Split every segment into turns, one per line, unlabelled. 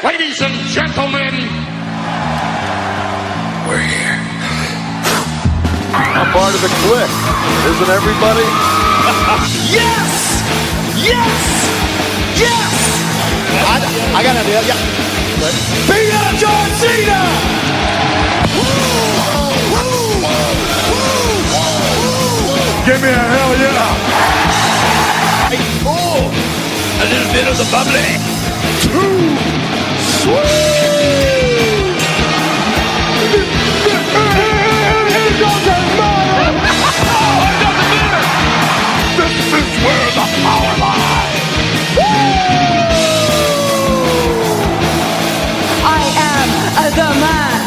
Ladies and gentlemen, we're here.
I'm part of the Kliq, isn't everybody?
Yes! Yes! Yes! I got an idea, yeah. Beat up John Cena!
Give me a hell yeah!
Oh, a little bit of the bubbly.
Too sweet! Here goes the mother! This is where the power lies!
I am the man.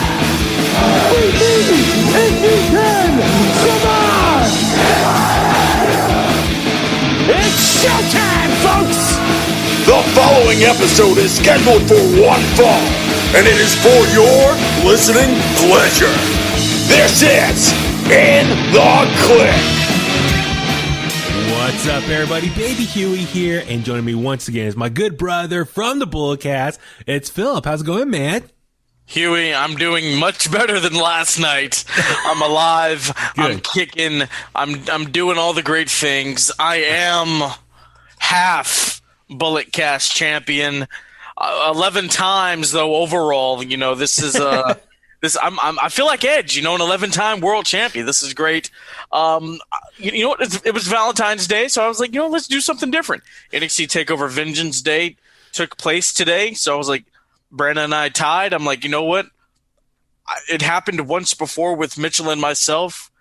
We need if you can survive!
It's showtime, folks!
The following episode is scheduled for one fall, and it is for your listening pleasure. This is In The Kliq.
What's up, everybody? Baby Huey here, and joining me once again is my good brother from the Bullcast. It's Philip. How's it going, man?
Huey, I'm doing much better than last night. I'm alive.
Good.
I'm kicking. I'm doing all the great things. I am half Bullet Cast champion. 11 times though overall. You know, this is this. I feel like Edge. You know, an 11-time world champion. This is great. You know what? It was Valentine's Day, so I was like, you know, let's do something different. NXT Takeover Vengeance Day took place today, so I was like, Brandon and I tied. I'm like, you know what? It happened once before with Mitchell and myself.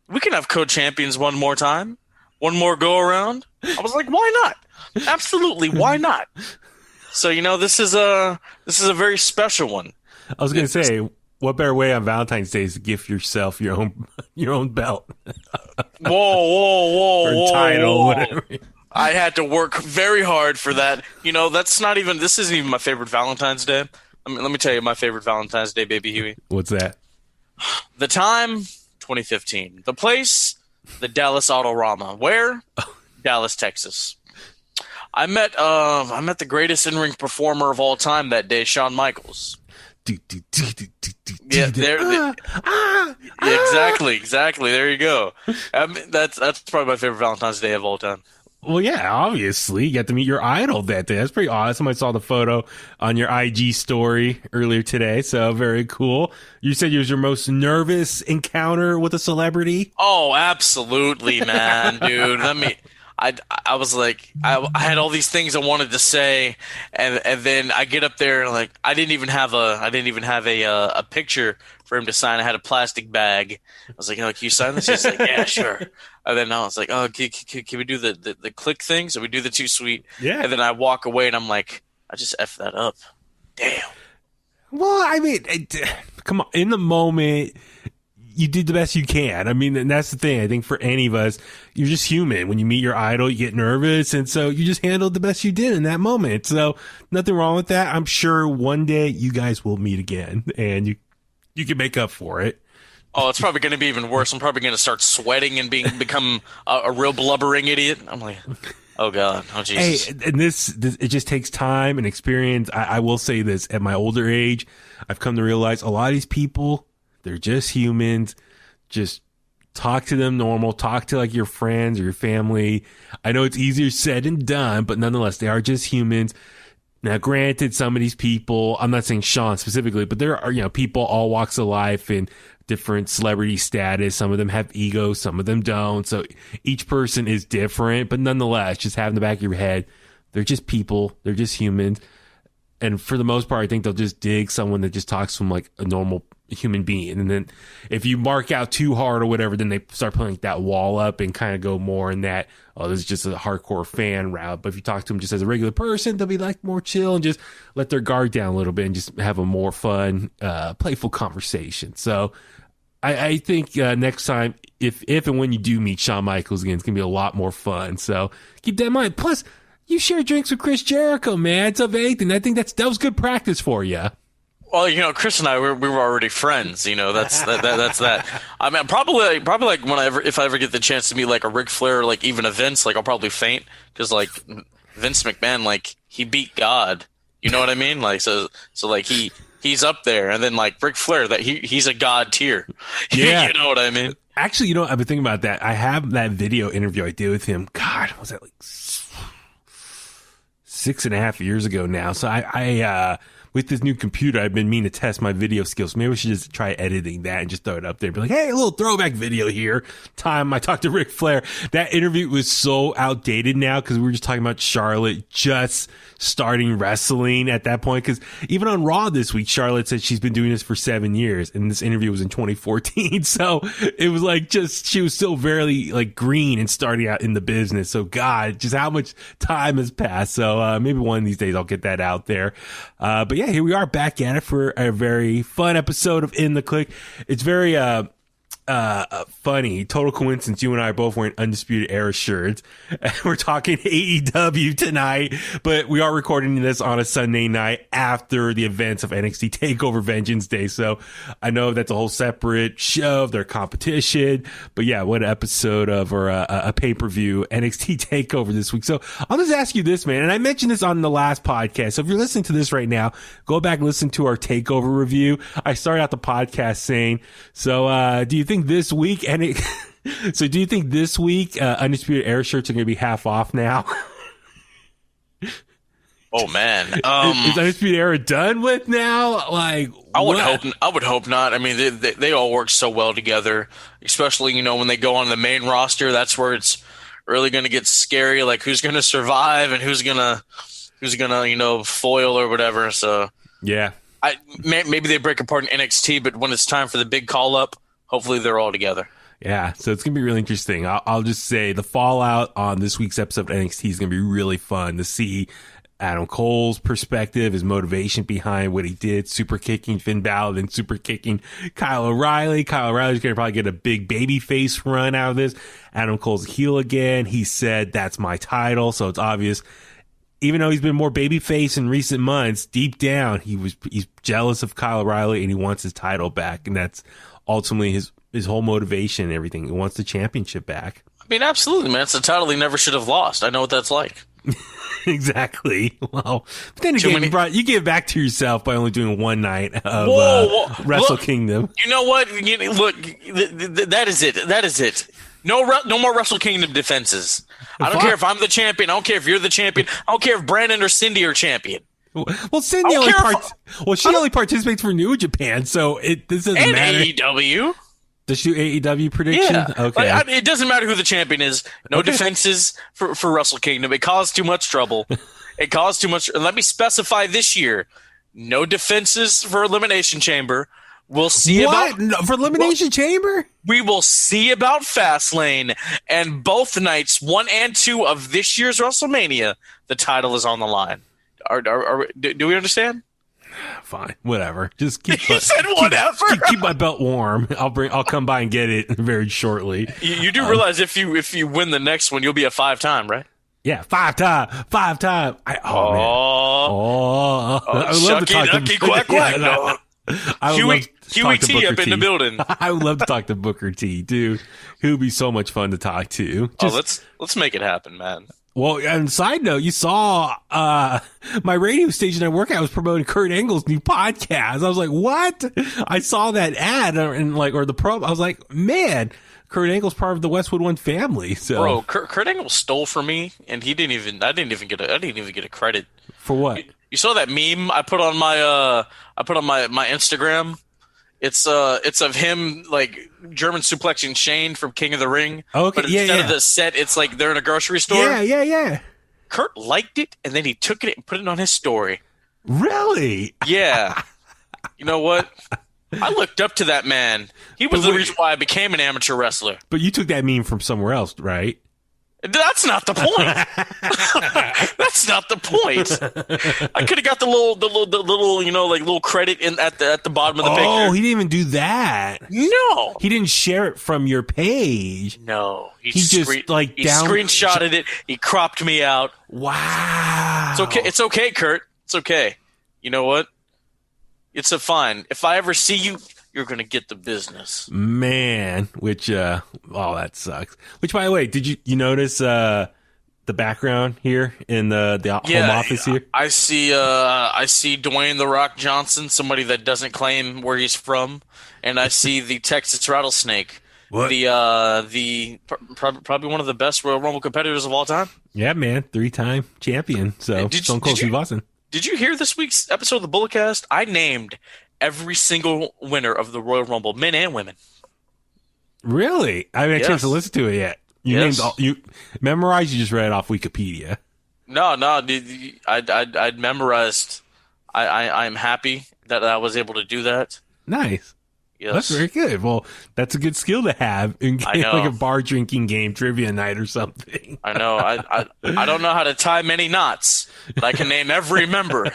We can have co-champions one more time, one more go around. I was like, why not? Absolutely, why not? So you know, this is a very special one.
I was going to say, what better way on Valentine's Day is to gift yourself your own belt?
Whoa,
or title, whatever.
I had to work very hard for that. You know, this isn't even my favorite Valentine's Day. Let me tell you my favorite Valentine's Day, baby Huey.
What's that?
The time, 2015. The place, the Dallas Autorama. Where? Dallas, Texas. I met the greatest in-ring performer of all time that day, Shawn Michaels. Yeah, exactly. There you go. That's probably my favorite Valentine's Day of all time.
Well, yeah, obviously. You got to meet your idol that day. That's pretty awesome. I saw the photo on your IG story earlier today, so very cool. You said it was your most nervous encounter with a celebrity?
Oh, absolutely, man, dude. I was like, I had all these things I wanted to say, and then I get up there and like I didn't even have a picture for him to sign. I had a plastic bag. I was like, oh, can you sign this? He's like, yeah, sure. And then I was like, oh, can we do the Kliq thing? So we do the Too Sweet.
Yeah.
And then I walk away and I'm like, I just effed that up. Damn.
Well, I mean, come on. In the moment, you did the best you can. I mean, and that's the thing. I think for any of us, you're just human. When you meet your idol, you get nervous. And so you just handled the best you did in that moment. So nothing wrong with that. I'm sure one day you guys will meet again and you can make up for it.
Oh, it's probably going to be even worse. I'm probably going to start sweating and become a real blubbering idiot. I'm like, oh God, oh Jesus.
Hey, and this it just takes time and experience. I will say this: at my older age, I've come to realize a lot of these people, they're just humans. Just talk to them normal. Talk to like your friends or your family. I know it's easier said than done, but nonetheless, they are just humans. Now, granted, some of these people, I'm not saying Sean specifically, but there are, people all walks of life and different celebrity status. Some of them have egos, some of them don't. So each person is different, but nonetheless, just have in the back of your head, they're just people, they're just humans. And for the most part, I think they'll just dig someone that just talks to them like a normal human being. And then if you mark out too hard or whatever, then they start putting that wall up and kind of go more in that, oh, this is just a hardcore fan route. But if you talk to them just as a regular person, they'll be like more chill and just let their guard down a little bit and just have a more fun, playful conversation. So I think next time, if and when you do meet Shawn Michaels again, it's going to be a lot more fun. So keep that in mind. Plus, you share drinks with Chris Jericho, man. It's of anything. I think that was good practice for you.
Well, Chris and I we were already friends. That's that. I mean, probably like if I ever get the chance to meet like a Ric Flair, or like even a Vince, like I'll probably faint because like Vince McMahon, like he beat God. You know what I mean? Like so like he's up there, and then like Ric Flair, that he's a god tier.
Yeah.
You know what I mean?
Actually, I've been thinking about that. I have that video interview I did with him. God, was that like 6.5 years ago now? So I with this new computer, I've been meaning to test my video skills. Maybe we should just try editing that and just throw it up there. Be like, hey, a little throwback video here. Time I talked to Ric Flair. That interview was so outdated now because we were just talking about Charlotte just starting wrestling at that point. Because even on Raw this week, Charlotte said she's been doing this for 7 years, and this interview was in 2014. So it was like she was still very like green and starting out in the business. So God, just how much time has passed. So maybe one of these days I'll get that out there. But yeah, here we are back at it for a very fun episode of In The Kliq. It's very funny. Total coincidence. You and I are both wearing Undisputed Era shirts. We're talking AEW tonight, but we are recording this on a Sunday night after the events of NXT TakeOver Vengeance Day. So I know that's a whole separate show of their competition, but yeah, what episode of or a pay-per-view NXT TakeOver this week. So I'll just ask you this, man. And I mentioned this on the last podcast. So if you're listening to this right now, go back and listen to our TakeOver review. I started out the podcast saying, so, do you think this week do you think this week Undisputed Era shirts are going to be half off now?
Oh man,
is Undisputed Era done with now? Like,
I would hope not. I mean, they all work so well together, especially when they go on the main roster. That's where it's really going to get scary. Like, who's going to survive and who's gonna foil or whatever. So
yeah,
maybe they break apart in NXT, but when it's time for the big call up, hopefully they're all together.
Yeah, so it's going to be really interesting. I'll just say the fallout on this week's episode of NXT is going to be really fun to see Adam Cole's perspective, his motivation behind what he did, super kicking Finn Balor and super kicking Kyle O'Reilly. Kyle O'Reilly's going to probably get a big baby face run out of this. Adam Cole's a heel again. He said, that's my title. So it's obvious. Even though he's been more babyface in recent months, deep down, he's jealous of Kyle O'Reilly and he wants his title back. And that's ultimately his whole motivation and everything. He wants the championship back.
I mean, absolutely, man. It's a title he never should have lost. I know what that's like.
Exactly. Well, but then again, you give back to yourself by only doing one night of Wrestle Kingdom.
You know what? Look, that is it. That is it. No more Wrestle Kingdom defenses. I don't care if I'm the champion. I don't care if you're the champion. I don't care if Brandon or Cindy are champion.
Well, Cindy only participates for New Japan, so this doesn't matter.
And AEW.
Does she do AEW prediction?
Yeah.
Okay.
Like, it doesn't matter who the champion is. No defenses for Wrestle Kingdom. It caused too much trouble. It caused too much. Let me specify this year. No defenses for Elimination Chamber. We'll see
for Elimination Chamber?
We will see about Fastlane. And both nights, 1 and 2 of this year's WrestleMania, the title is on the line. Do we understand?
Fine, whatever. Just keep.
He said whatever.
Keep my belt warm. I'll come by and get it very shortly.
You do realize if you win the next one, you'll be a 5-time, right?
Yeah, 5-time. Man. I would love to talk
ducky, quack, quack.
No.
Huey T up in the building.
I would love to talk to Booker T, dude. He would be so much fun to talk to.
Let's make it happen, man.
Well, and side note, you saw my radio station I work at was promoting Kurt Angle's new podcast. I was like, what? I saw that ad or the promo. I was like, man, Kurt Angle's part of the Westwood One family. So,
bro, Kurt Angle stole from me, and I didn't even get a credit
for what.
You saw that meme I put on my Instagram. It's of him like German suplexing Shane from King of the Ring.
Okay,
but instead of the set, it's like they're in a grocery store.
Yeah.
Kurt liked it, and then he took it and put it on his story.
Really?
Yeah. You know what? I looked up to that man. He was the reason why I became an amateur wrestler.
But you took that meme from somewhere else, right?
That's not the point. That's not the point. I could have got the little, little credit at the bottom of the picture.
Oh, he didn't even do that.
No,
he didn't share it from your page.
No,
he just
screenshotted it. He cropped me out.
Wow.
It's okay. It's okay, Kurt. It's okay. You know what? It's fine. If I ever see you, you're going to get the business. Man,
which, that sucks. Which, by the way, did you notice the background here in the home office here?
I see Dwayne "The Rock" Johnson, somebody that doesn't claim where he's from, and I see the Texas Rattlesnake,
What?
probably one of the best Royal Rumble competitors of all time.
Yeah, man, 3-time champion. So Stone Cold Steve Austin.
Did you hear this week's episode of the Bulletcast? I named every single winner of the Royal Rumble, men and women.
Really? I haven't had a chance to listen to it yet. You
Yes.
named you memorized. You just read it off Wikipedia.
No, I memorized. I'm happy that I was able to do that.
Nice.
Yes.
That's very good. Well, that's a good skill to have in
I know.
like a bar drinking game, trivia night or something.
I know. I don't know how to tie many knots, but I can name every member,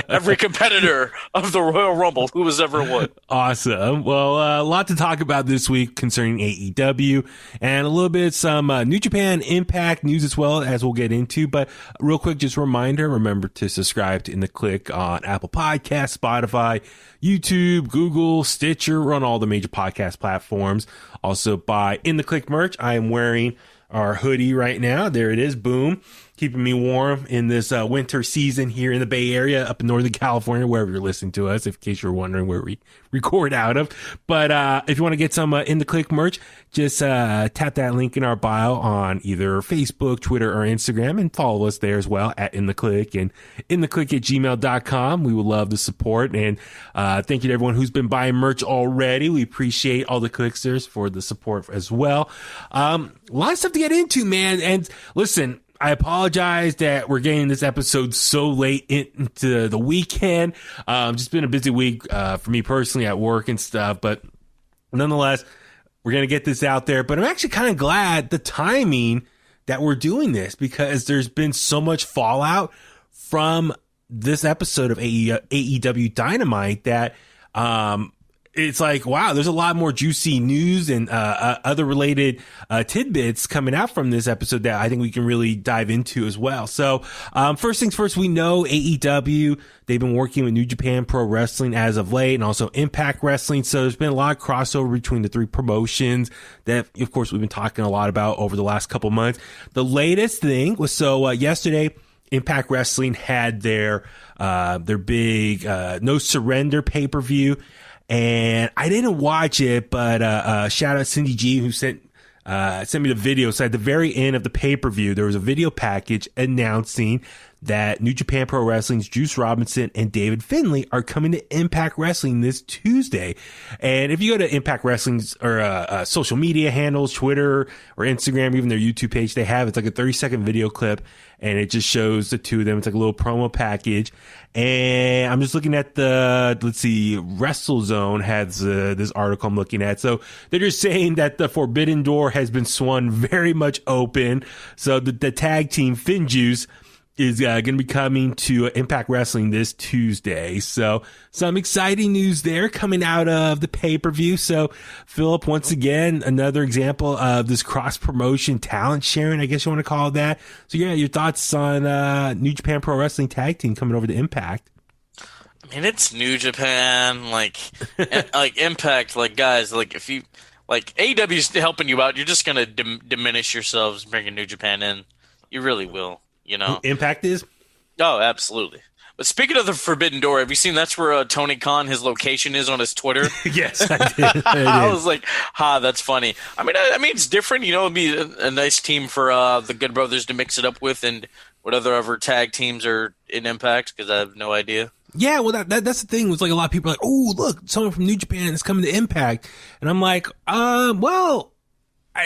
every competitor of the Royal Rumble who has ever won.
Awesome. Well, a lot to talk about this week concerning AEW and a little bit some New Japan Impact news as well, as we'll get into. But real quick, just a reminder, remember to subscribe to In The Kliq on Apple Podcasts, Spotify, YouTube, Google, Stitcher, we're on all the major podcast platforms. Also buy In The Kliq merch. I am wearing our hoodie right now. There it is. Boom. Keeping me warm in this winter season here in the Bay Area, up in Northern California, wherever you're listening to us, in case you're wondering where we record out of. But if you want to get some In The Kliq merch, just tap that link in our bio on either Facebook, Twitter, or Instagram, and follow us there as well at In The Kliq and inthekliq@gmail.com. We would love the support, and thank you to everyone who's been buying merch already. We appreciate all the Kliqsters for the support as well. A lot of stuff to get into, man. And listen, I apologize that we're getting this episode so late into the weekend. Just been a busy week for me personally at work and stuff, but nonetheless, we're going to get this out there. But I'm actually kind of glad the timing that we're doing this, because there's been so much fallout from this episode of AEW Dynamite that it's like, wow, there's a lot more juicy news and other related tidbits coming out from this episode that I think we can really dive into as well. So first things first, we know AEW, they've been working with New Japan Pro Wrestling as of late, and also Impact Wrestling. So there's been a lot of crossover between the three promotions that, of course, we've been talking a lot about over the last couple months. The latest thing was, yesterday, Impact Wrestling had their big No Surrender pay-per-view. And I didn't watch it, but shout out Cindy G, who sent me the video. So at the very end of the pay-per-view, there was a video package announcing that New Japan Pro Wrestling's Juice Robinson and David Finlay are coming to Impact Wrestling this Tuesday. And if you go to Impact Wrestling's or social media handles, Twitter or Instagram, even their YouTube page, it's like a 30-second video clip, and it just shows the two of them. It's like a little promo package. And I'm just looking at WrestleZone has this article I'm looking at. So they're just saying that the Forbidden Door has been swung very much open. So the tag team FinJuice is going to be coming to Impact Wrestling this Tuesday. So some exciting news there coming out of the pay-per-view. So Philip, once again, another example of this cross-promotion talent sharing, I guess you want to call it that. So yeah, your thoughts on New Japan Pro Wrestling tag team coming over to Impact?
I mean, it's New Japan, like Impact, guys, if you, AEW's helping you out, you're just going to diminish yourselves bringing New Japan in. You really will. You know,
Impact is?
Oh, absolutely. But speaking of the Forbidden Door, have you seen that's where Tony Khan, his location is on his Twitter?
Yes, I did.
I was like, that's funny. I mean, it's different. You know, it'd be a nice team for the Good Brothers to mix it up with, and what other tag teams are in Impact, because I have no idea.
Yeah, well, that's the thing. It was like a lot of people are like, oh, look, someone from New Japan is coming to Impact. And I'm like,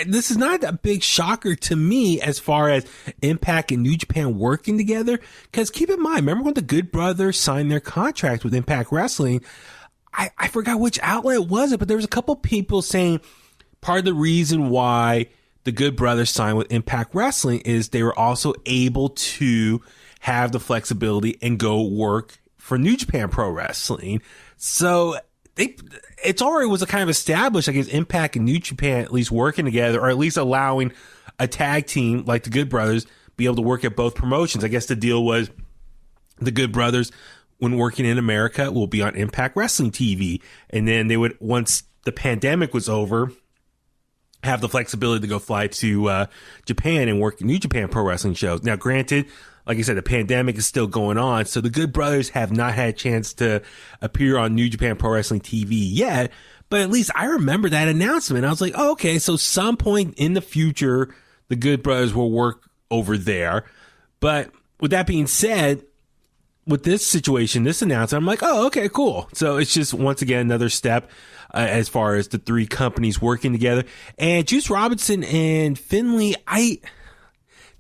this is not a big shocker to me as far as Impact and New Japan working together. Because keep in mind, remember when the Good Brothers signed their contract with Impact Wrestling? I forgot which outlet was it, but there was a couple people saying part of the reason why the Good Brothers signed with Impact Wrestling is they were also able to have the flexibility and go work for New Japan Pro Wrestling. So it's already was a kind of established, I guess, Impact and New Japan at least working together, or at least allowing a tag team like the Good Brothers be able to work at both promotions. I guess the deal was the Good Brothers, when working in America, will be on Impact Wrestling TV. And then they would, once the pandemic was over have the flexibility to go fly to Japan and work New Japan Pro Wrestling shows. Now, granted, like I said, the pandemic is still going on, so the Good Brothers have not had a chance to appear on New Japan Pro Wrestling TV yet, but at least I remember that announcement. I was like, oh, okay, so some point in the future, the Good Brothers will work over there. But with that being said, with this situation, this announcement, I'm like, oh, okay, cool. So it's just, once again, another step as far as the three companies working together. And Juice Robinson and Finlay, I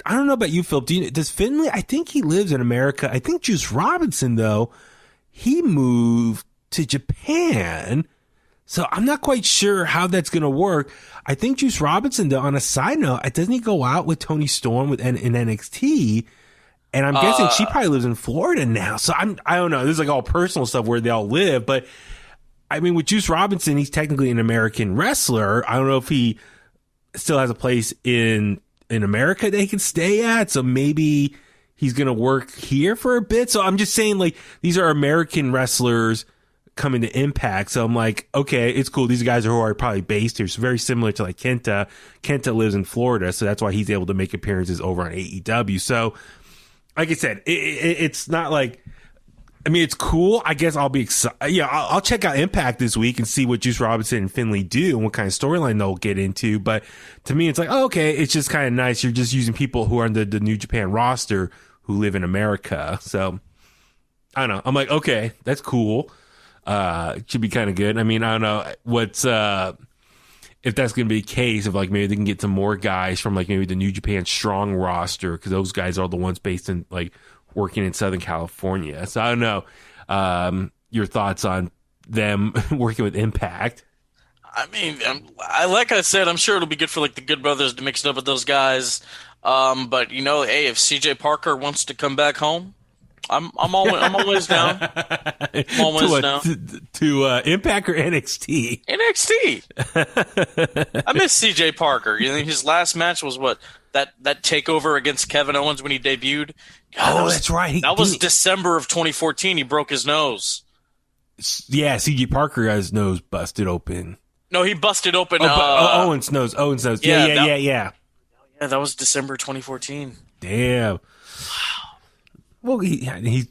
don't know about you, Philip. Does Finlay, I think he lives in America. I think Juice Robinson, though, he moved to Japan. So I'm not quite sure how that's going to work. I think Juice Robinson, though, on a side note, doesn't he go out with Toni Storm in NXT? And I'm guessing she probably lives in Florida now. So I don't know. This is like all personal stuff where they all live. But I mean, with Juice Robinson, he's technically an American wrestler. I don't know if he still has a place in America they can stay at. So maybe he's going to work here for a bit. So I'm just saying, like, these are American wrestlers coming to Impact. So I'm like, okay, it's cool. These guys are probably based here. So very similar to like Kenta. Kenta lives in Florida. So that's why he's able to make appearances over on AEW. So like I said, it's not like, I mean, it's cool. I guess I'll be excited. Yeah, I'll check out Impact this week and see what Juice Robinson and Finlay do and what kind of storyline they'll get into. But to me, it's like, oh, okay, it's just kind of nice. You're just using people who are on the New Japan roster who live in America. So I don't know. I'm like, okay, that's cool. It should be kind of good. I mean, I don't know what's if that's going to be the case, if like maybe they can get some more guys from like maybe the New Japan Strong roster, because those guys are the ones based in like working in Southern California. So I don't know your thoughts on them working with Impact.
I mean, like I said, I'm sure it'll be good for like the Good Brothers to mix it up with those guys. But you know, hey, if CJ Parker wants to come back home, I'm always down. I'm always down.
To Impact or NXT?
NXT. I miss CJ Parker. You know, his last match was what? That takeover against Kevin Owens when he debuted. God,
that's right.
That was December of 2014. He broke his nose.
Yeah, CJ Parker got his nose busted open.
No, he busted open.
Owens' nose. Yeah.
Yeah, that was December 2014.
Damn. Well, him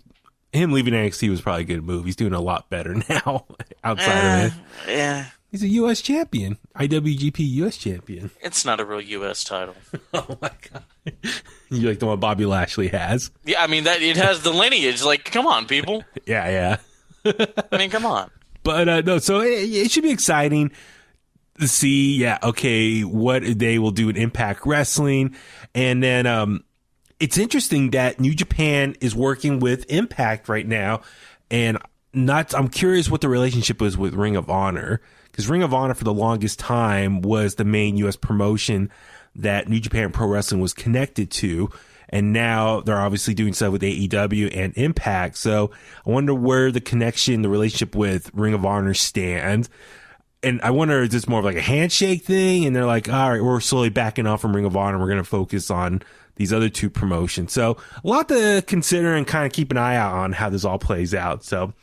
leaving NXT was probably a good move. He's doing a lot better now outside of it.
Yeah.
He's a U.S. champion. IWGP U.S. champion.
It's not a real U.S. title.
Oh, my God. You like the one Bobby Lashley has?
Yeah, I mean, that it has the lineage. Like, come on, people.
Yeah.
I mean, come on.
But, no, so it should be exciting to see, what they will do in Impact Wrestling. And then it's interesting that New Japan is working with Impact right now. And I'm curious what the relationship was with Ring of Honor. Because Ring of Honor for the longest time was the main U.S. promotion that New Japan Pro Wrestling was connected to. And now they're obviously doing stuff with AEW and Impact. So I wonder where the connection, the relationship with Ring of Honor stands. And I wonder, is this more of like a handshake thing? And they're like, all right, we're slowly backing off from Ring of Honor. We're going to focus on these other two promotions. So a lot to consider and kind of keep an eye out on how this all plays out. So,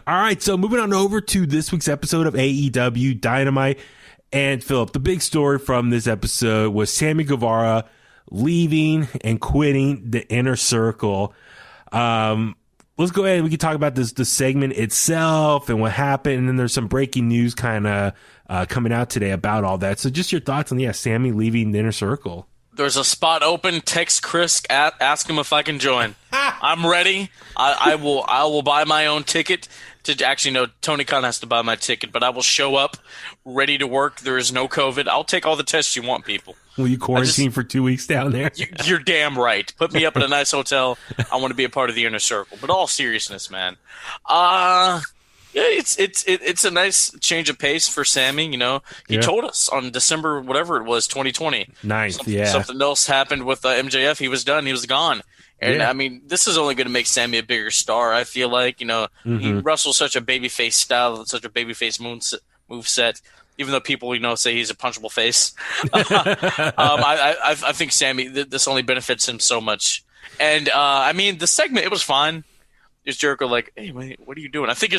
all right. So moving on over to this week's episode of AEW Dynamite. And Philip, the big story from this episode was Sammy Guevara leaving and quitting the Inner Circle. Let's go ahead and we can talk about the segment itself and what happened. And then there's some breaking news kind of coming out today about all that. So just your thoughts on, Sammy leaving the Inner Circle.
There's a spot open. Text Chris, ask him if I can join. I'm ready. I will buy my own ticket. Actually, no, Tony Khan has to buy my ticket, but I will show up ready to work. There is no COVID. I'll take all the tests you want, people.
Will you quarantine for 2 weeks down there?
You're damn right. Put me up at a nice hotel. I want to be a part of the Inner Circle. But all seriousness, man. It's a nice change of pace for Sammy. He told us on December, whatever it was, 2020. Something else happened with MJF. He was done. He was gone. And I mean, this is only going to make Sammy a bigger star. I feel like, he wrestles such a babyface style, such a babyface moveset. Even though people, say he's a punchable face, I think Sammy, this only benefits him so much. And I mean, the segment, it was fine. is Jericho like, hey, wait, what are you doing? I think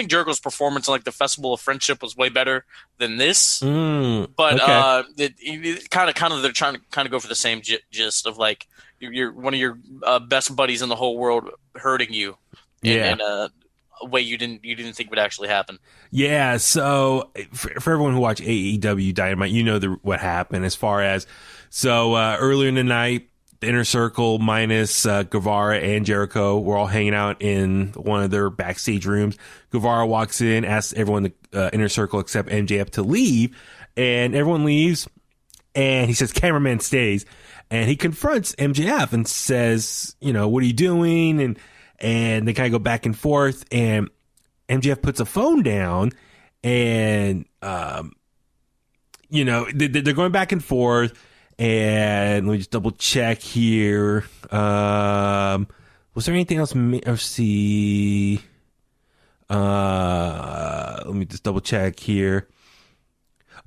Jericho's performance on like the Festival of Friendship was way better than this. But it kind of they're trying to kind of go for the same gist of like you're one of your best buddies in the whole world hurting you in a way you didn't think would actually happen.
Yeah. So for everyone who watched AEW Dynamite, you know what happened as far as earlier in the night. The Inner Circle minus Guevara and Jericho were all hanging out in one of their backstage rooms. Guevara walks in, asks everyone in the Inner Circle except MJF to leave, and everyone leaves, and he says, cameraman stays, and he confronts MJF and says, what are you doing? And they kind of go back and forth, and MJF puts a phone down, and, they're going back and forth. And let me just double check here. Was there anything else? Let me just double check here.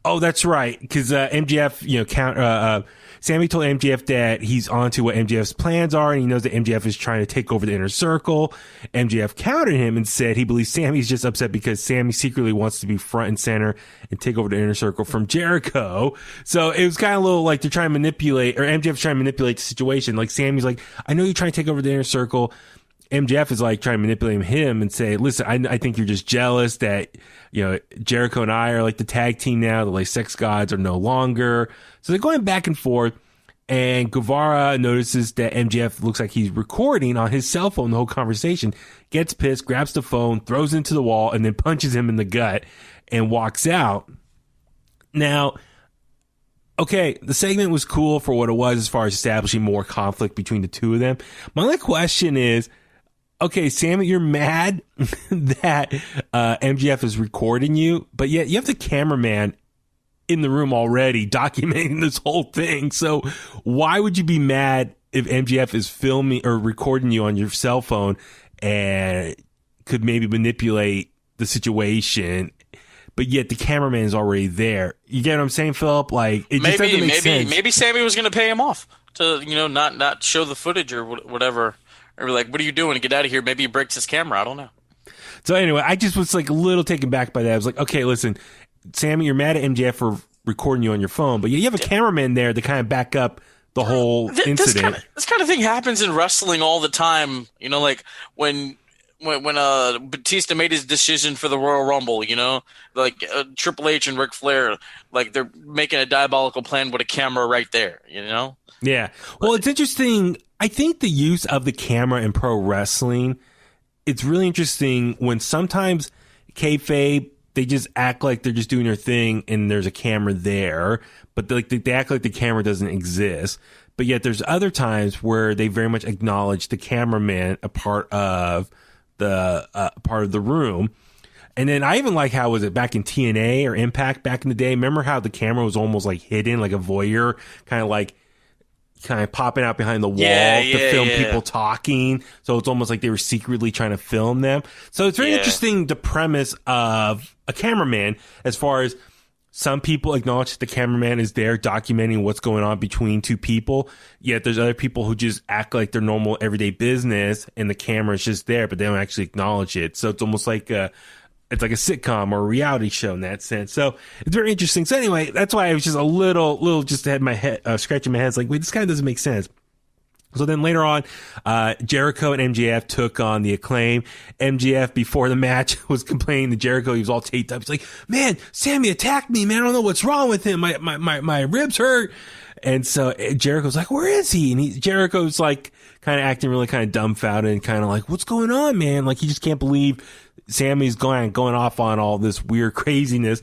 Oh, that's right. Because MJF, Sammy told MJF that he's onto what MJF's plans are, and he knows that MJF is trying to take over the Inner Circle. MJF countered him and said he believes Sammy's just upset because Sammy secretly wants to be front and center and take over the Inner Circle from Jericho. So it was kind of a little like they're trying to manipulate, or MJF's trying to manipulate the situation. Like Sammy's like, I know you're trying to take over the Inner Circle. MJF is like trying to manipulate him and say, listen, I think you're just jealous that, Jericho and I are like the tag team now. The like sex gods are no longer. So they're going back and forth, and Guevara notices that MJF looks like he's recording on his cell phone the whole conversation, gets pissed, grabs the phone, throws it into the wall, and then punches him in the gut and walks out. Now, okay, the segment was cool for what it was as far as establishing more conflict between the two of them. My only question is, okay, Sammy, you're mad that MJF is recording you, but yet you have the cameraman in the room already documenting this whole thing. So why would you be mad if MJF is filming or recording you on your cell phone and could maybe manipulate the situation, but yet the cameraman is already there? You get what I'm saying, Philip? Like, it just doesn't make sense.
Maybe Sammy was going to pay him off to, not show the footage or whatever. Or like, what are you doing? Get out of here. Maybe he breaks his camera. I don't know.
So anyway, I just was like a little taken back by that. I was like, okay, listen, Sammy, you're mad at MJF for recording you on your phone, but you have a cameraman there to kind of back up the whole incident.
This kind of thing happens in wrestling all the time. Like when Batista made his decision for the Royal Rumble, like Triple H and Ric Flair, like they're making a diabolical plan with a camera right there,
Yeah. Well, it's interesting. I think the use of the camera in pro wrestling, it's really interesting when sometimes kayfabe, they just act like they're just doing their thing and there's a camera there, but they act like the camera doesn't exist. But yet there's other times where they very much acknowledge the cameraman a part of the room. And then I even like how was it back in TNA or Impact back in the day? Remember how the camera was almost like hidden, like a voyeur, kind of popping out behind the wall to film people talking. So it's almost like they were secretly trying to film them. So it's very interesting, the premise of a cameraman, as far as some people acknowledge that the cameraman is there documenting what's going on between two people. Yet there's other people who just act like their normal everyday business and the camera is just there, but they don't actually acknowledge it. So it's almost like it's like a sitcom or a reality show in that sense. So it's very interesting. So anyway, that's why I was just a little just had my head, scratching my head. It's like, wait, this kind of doesn't make sense. So then later on, Jericho and MJF took on the Acclaim. MJF, before the match, was complaining to Jericho. He was all taped up. He's like, man, Sammy attacked me, man. I don't know what's wrong with him. My ribs hurt. And so Jericho's like, where is he? And Jericho's like kind of acting really kind of dumbfounded and kind of like, what's going on, man? Like, he just can't believe Sammy's going off on all this weird craziness.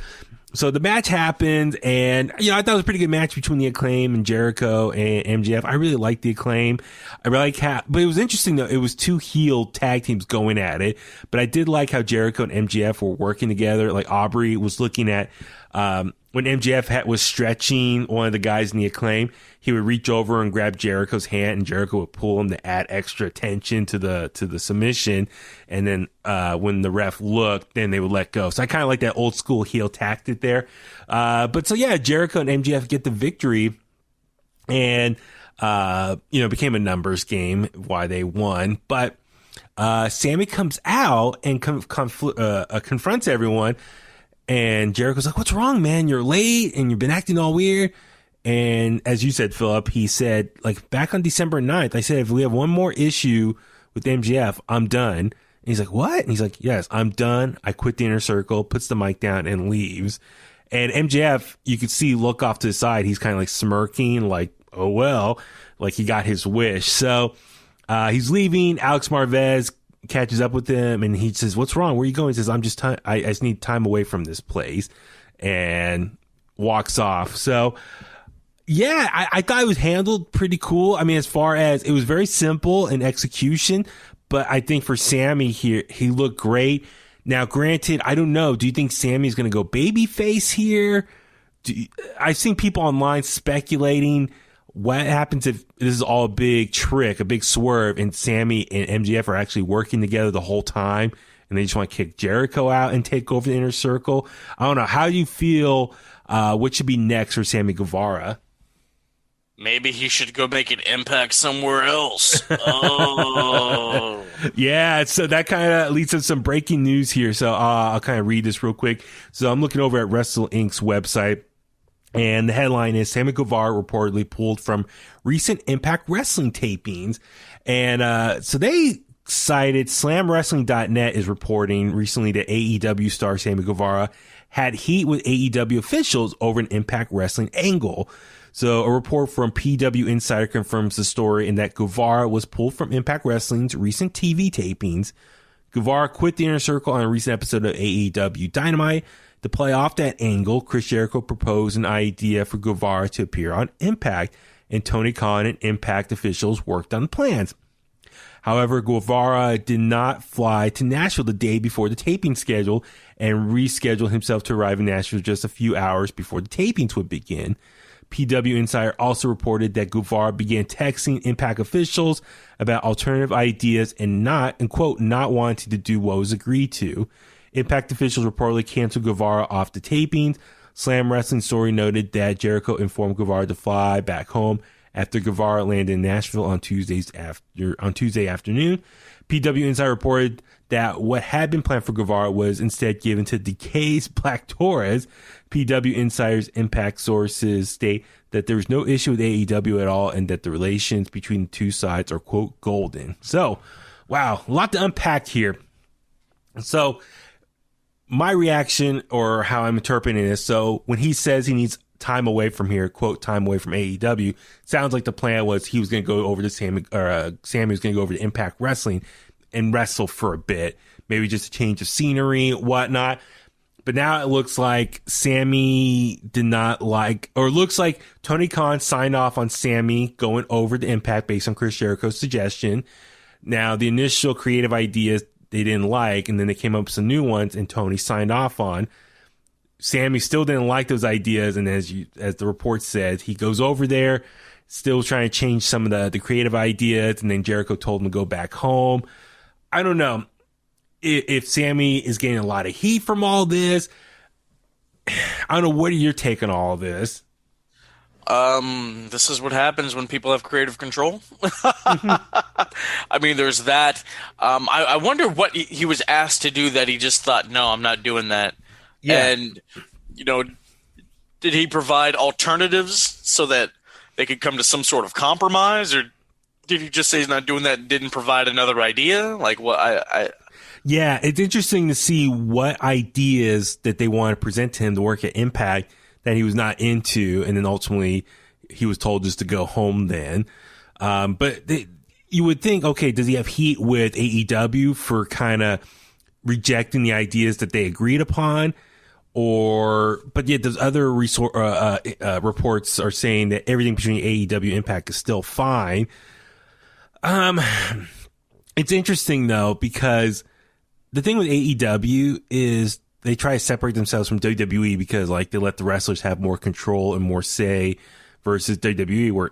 So the match happened, and I thought it was a pretty good match between the Acclaim and Jericho and MJF. I really liked the Acclaim. I really like but it was interesting though. It was two heel tag teams going at it, but I did like how Jericho and MJF were working together. Like Aubrey was looking at when MJF was stretching one of the guys in the Acclaim, he would reach over and grab Jericho's hand, and Jericho would pull him to add extra tension to the submission. And then when the ref looked, then they would let go. So I kind of like that old school heel tactic there. But so yeah, Jericho and MJF get the victory, and became a numbers game why they won. But Sammy comes out and confronts everyone. And Jericho's like, "What's wrong, man? You're late and you've been acting all weird." And as you said, Philip, he said, like, back on December 9th, I said, if we have one more issue with MJF, I'm done. And he's like, what? And he's like, yes, I'm done. I quit the Inner Circle, puts the mic down and leaves. And MJF, you could see look off to the side. He's kind of like smirking, like, oh, well, like he got his wish. So he's leaving. Alex Marvez catches up with him and he says, "What's wrong? Where are you going?" He says, I just need time away from this place, and walks off. So yeah, I thought it was handled pretty cool. I mean, as far as it was very simple in execution, but I think for Sammy here, he looked great. Now, granted, I don't know. Do you think Sammy's going to go babyface here? I've seen people online speculating what happens if this is all a big trick, a big swerve, and Sammy and MJF are actually working together the whole time, and they just want to kick Jericho out and take over the Inner Circle. I don't know. How do you feel? What should be next for Sammy Guevara?
Maybe he should go make an impact somewhere else. Oh.
Yeah, so that kind of leads to some breaking news here. So I'll kind of read this real quick. So I'm looking over at Wrestle Inc.'s website, and the headline is Sammy Guevara reportedly pulled from recent Impact Wrestling tapings. And so they cited SlamWrestling.net is reporting recently that AEW star Sammy Guevara had heat with AEW officials over an Impact Wrestling angle. So a report from PW Insider confirms the story in that Guevara was pulled from Impact Wrestling's recent TV tapings. Guevara quit the Inner Circle on a recent episode of AEW Dynamite. To play off that angle, Chris Jericho proposed an idea for Guevara to appear on Impact, and Tony Khan and Impact officials worked on plans. However, Guevara did not fly to Nashville the day before the taping schedule and rescheduled himself to arrive in Nashville just a few hours before the tapings would begin. PW Insider also reported that Guevara began texting Impact officials about alternative ideas and not wanting to do what was agreed to. Impact officials reportedly canceled Guevara off the tapings. Slam Wrestling story noted that Jericho informed Guevara to fly back home after Guevara landed in Nashville on Tuesday afternoon. PW Insider reported that what had been planned for Guevara was instead given to Decay's Black Torres. PW Insider's Impact sources state that there was no issue with AEW at all and that the relations between the two sides are, quote, golden. So, wow, a lot to unpack here. So, my reaction, or how I'm interpreting this, so when he says he needs time away from here, quote, time away from AEW, sounds like the plan was he was going to go over to Sammy was going to go over to Impact Wrestling and wrestle for a bit, maybe just a change of scenery, whatnot. But now it looks like Sammy did not like, or looks like Tony Khan signed off on Sammy going over to Impact based on Chris Jericho's suggestion. Now, the initial creative ideas they didn't like, and then they came up with some new ones, and Tony signed off on. Sammy still didn't like those ideas, and as the report said, he goes over there, still trying to change some of the creative ideas, and then Jericho told him to go back home. I don't know if Sammy is getting a lot of heat from all this. I don't know. What are your take on all of this?
This is what happens when people have creative control. I mean, there's that. I wonder what he was asked to do that he just thought, no, I'm not doing that. Yeah. And, did he provide alternatives so that they could come to some sort of compromise, or did he just say he's not doing that and didn't provide another idea? Like, what
Yeah, it's interesting to see what ideas that they want to present to him to work at Impact that he was not into, and then ultimately he was told just to go home then. But you would think, okay, does he have heat with AEW for kind of rejecting the ideas that they agreed upon? But yet those other reports are saying that everything between AEW and Impact is still fine. It's interesting though, because the thing with AEW is they try to separate themselves from WWE because they let the wrestlers have more control and more say, versus WWE where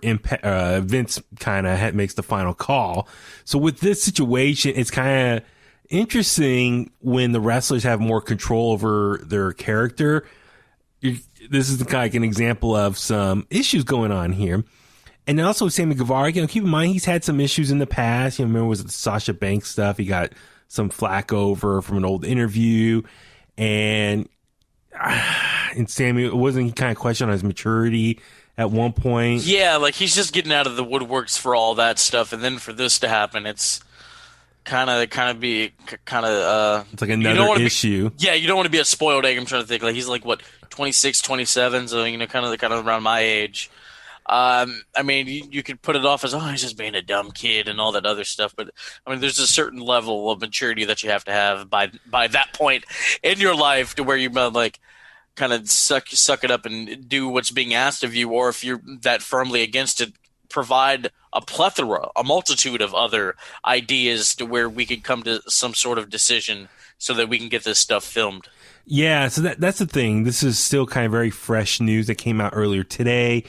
Vince kind of makes the final call. So with this situation, it's kind of interesting when the wrestlers have more control over their character. This is an example of some issues going on here. And then also Sammy Guevara, keep in mind, he's had some issues in the past. Remember, was it the Sasha Banks stuff? He got some flack over from an old interview. And Sammy, wasn't he kind of questioned on his maturity at one point?
Yeah, like he's just getting out of the woodworks for all that stuff. And then for this to happen, it's kind of it's
like another issue.
You don't want to be a spoiled egg. I'm trying to think, like he's like what, 26, 27, so kind of around my age. I mean, you could put it off as, he's just being a dumb kid and all that other stuff, but I mean, there's a certain level of maturity that you have to have by that point in your life to where you like kind of suck it up and do what's being asked of you, or if you're that firmly against it, provide a multitude of other ideas to where we could come to some sort of decision so that we can get this stuff filmed.
Yeah, so that's the thing. This is still kind of very fresh news that came out earlier today,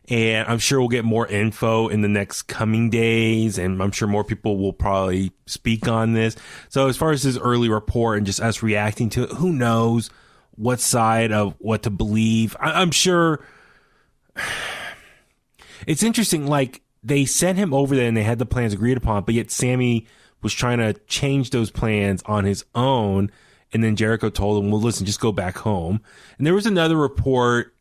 and I'm sure we'll get more info in the next coming days, and I'm sure more people will probably speak on this. So as far as this early report and just us reacting to it, who knows what side of what to believe. I'm sure it's interesting, like they sent him over there and they had the plans agreed upon, but yet Sammy was trying to change those plans on his own. And then Jericho told him, well, listen, just go back home. And there was another report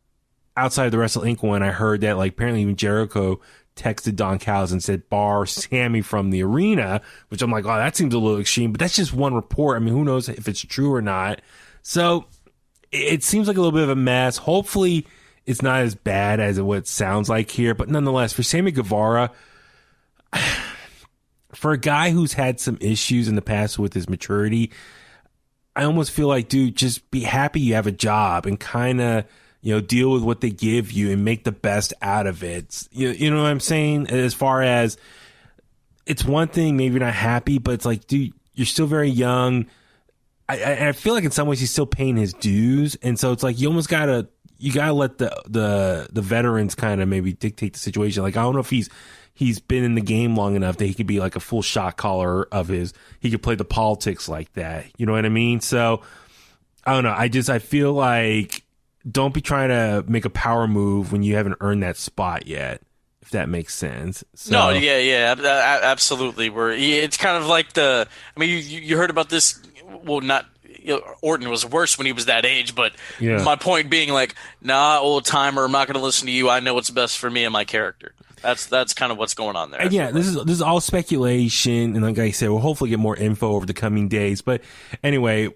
outside of the Wrestle Inc. one. I heard that like apparently even Jericho texted Don Callis and said, bar Sammy from the arena, which I'm like, oh, that seems a little extreme, but that's just one report. I mean, who knows if it's true or not. So it seems like a little bit of a mess. Hopefully it's not as bad as what it sounds like here, but nonetheless, for Sammy Guevara, for a guy who's had some issues in the past with his maturity, I almost feel like, dude, just be happy you have a job and kind of, deal with what they give you and make the best out of it. You know what I'm saying? As far as it's one thing, maybe you're not happy, but it's like, dude, you're still very young. I feel like in some ways he's still paying his dues. And so it's like, you almost gotta let the veterans kind of maybe dictate the situation. Like, I don't know if he's been in the game long enough that he could be like a full shot caller he could play the politics like that. You know what I mean? So I don't know. I feel like don't be trying to make a power move when you haven't earned that spot yet, if that makes sense. So,
no, yeah, absolutely. It's kind of like you heard about this. Well, not, Orton was worse when he was that age, but my point being like, nah, old timer, I'm not going to listen to you. I know what's best for me and my character. That's kind of what's going on there.
And yeah, this is all speculation, and like I said, we'll hopefully get more info over the coming days. But anyway,